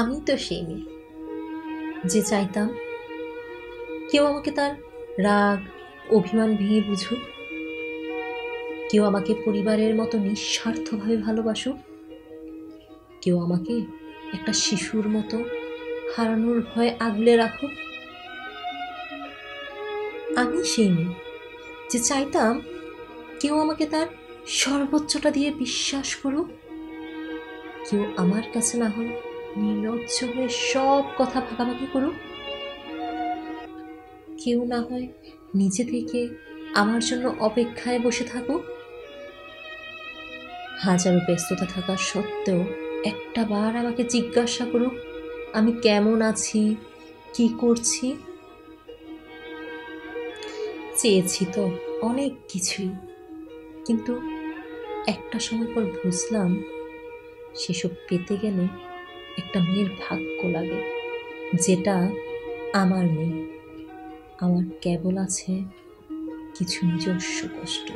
আমি তো সেই মেয়ে যে চাইতাম কেউ আমাকে তার রাগ অভিমান ভেঙে বুঝুক, কেউ আমাকে পরিবারের মতো নিঃস্বার্থভাবে ভালোবাসুক, কেউ আমাকে একটা শিশুর মতো হারানোর ভয় আগলে রাখুক। আমি সেই মেয়ে যে চাইতাম কেউ আমাকে তার সর্বোচ্চটা দিয়ে বিশ্বাস করুক, কেউ আমার কাছে না হয় নির্লজ্জ হয়ে সব কথা ভাগাভাগি করুক, কেউ না হয় নিজে থেকে আমার জন্য অপেক্ষায় বসে থাকুক। হাজারো ব্যস্ততা থাকা সত্ত্বেও একটা বার আমাকে জিজ্ঞাসা করুক আমি কেমন আছি, কি করছি। চেয়েছি তো অনেক কিছুই, কিন্তু একটা সময় পর বুঝলাম সেসব পেতে গেলে একটা মেয়ের ভাগ্য লাগে, যেটা আমার নেই। আমার কেবল আছে কিছু নিজস্ব কষ্ট।